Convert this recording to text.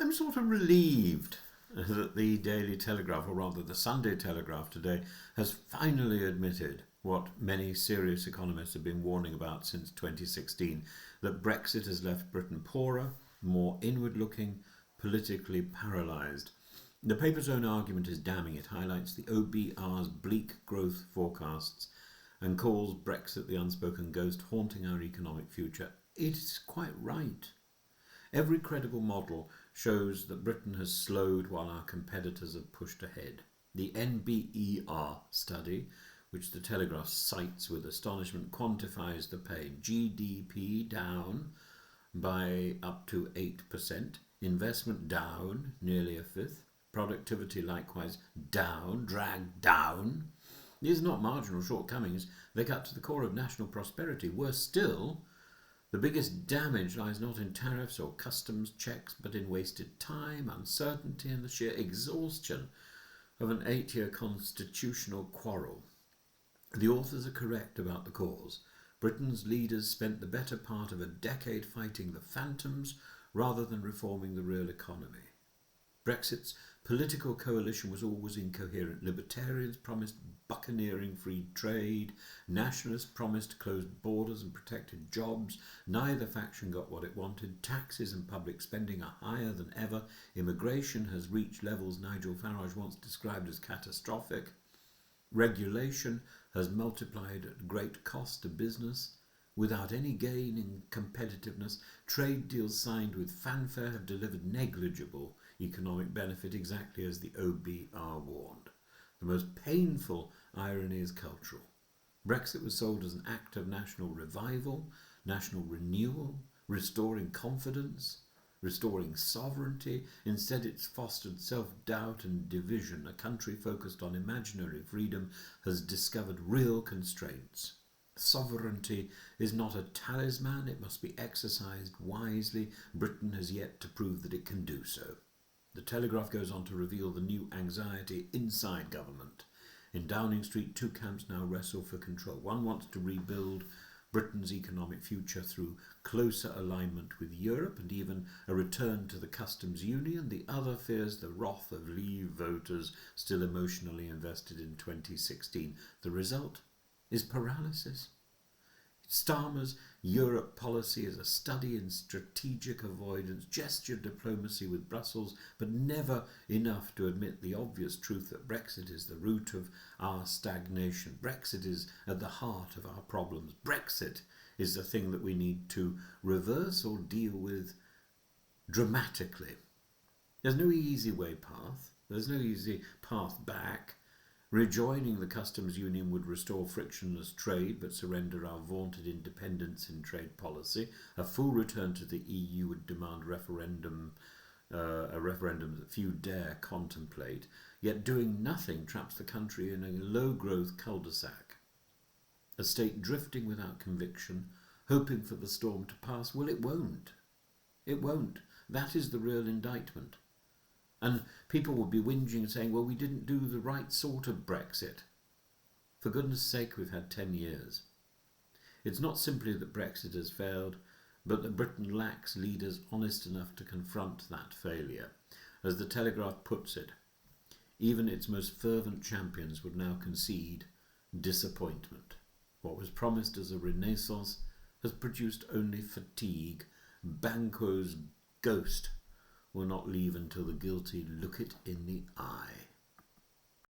I'm sort of relieved that the Daily Telegraph, or rather the Sunday Telegraph today, has finally admitted what many serious economists have been warning about since 2016, that Brexit has left Britain poorer, more inward-looking, politically paralysed. The paper's own argument is damning. It highlights the OBR's bleak growth forecasts and calls Brexit the unspoken ghost haunting our economic future. It is quite right. Every credible model shows that Britain has slowed while our competitors have pushed ahead. The NBER study, which the Telegraph cites with astonishment, quantifies the pain. GDP down by up to 8%, investment down nearly a fifth, productivity likewise down, dragged down. These are not marginal shortcomings, they cut to the core of national prosperity. Worse still, the biggest damage lies not in tariffs or customs checks, but in wasted time, uncertainty, and the sheer exhaustion of an 8-year constitutional quarrel. The authors are correct about the cause. Britain's leaders spent the better part of a decade fighting the phantoms rather than reforming the real economy. Brexit's political coalition was always incoherent. Libertarians promised buccaneering free trade. Nationalists promised closed borders and protected jobs. Neither faction got what it wanted. Taxes and public spending are higher than ever. Immigration has reached levels Nigel Farage once described as catastrophic. Regulation has multiplied at great cost to business. Without any gain in competitiveness, trade deals signed with fanfare have delivered negligible economic benefit, exactly as the OBR warned. The most painful irony is cultural. Brexit was sold as an act of national revival, national renewal, restoring confidence, restoring sovereignty. Instead, it's fostered self-doubt and division. A country focused on imaginary freedom has discovered real constraints. Sovereignty is not a talisman, it must be exercised wisely. Britain has yet to prove that it can do so. The Telegraph goes on to reveal the new anxiety inside government. In Downing Street, two camps now wrestle for control. One wants to rebuild Britain's economic future through closer alignment with Europe and even a return to the customs union. The other fears the wrath of Leave voters still emotionally invested in 2016. The result is paralysis. Starmer's Europe policy is a study in strategic avoidance, gesture diplomacy with Brussels, but never enough to admit the obvious truth that Brexit is the root of our stagnation. Brexit is at the heart of our problems. Brexit is the thing that we need to reverse or deal with dramatically. There's no easy way path. There's no easy path back. Rejoining the customs union would restore frictionless trade but surrender our vaunted independence in trade policy. A full return to the EU would demand a referendum that few dare contemplate. Yet doing nothing traps the country in a low-growth cul-de-sac. A state drifting without conviction, hoping for the storm to pass. Well, it won't. It won't. That is the real indictment. And people will be whinging and saying, well, we didn't do the right sort of Brexit. For goodness sake, we've had 10 years. It's not simply that Brexit has failed, but that Britain lacks leaders honest enough to confront that failure. As the Telegraph puts it, even its most fervent champions would now concede disappointment. What was promised as a renaissance has produced only fatigue. Banquo's ghost will not leave until the guilty look it in the eye.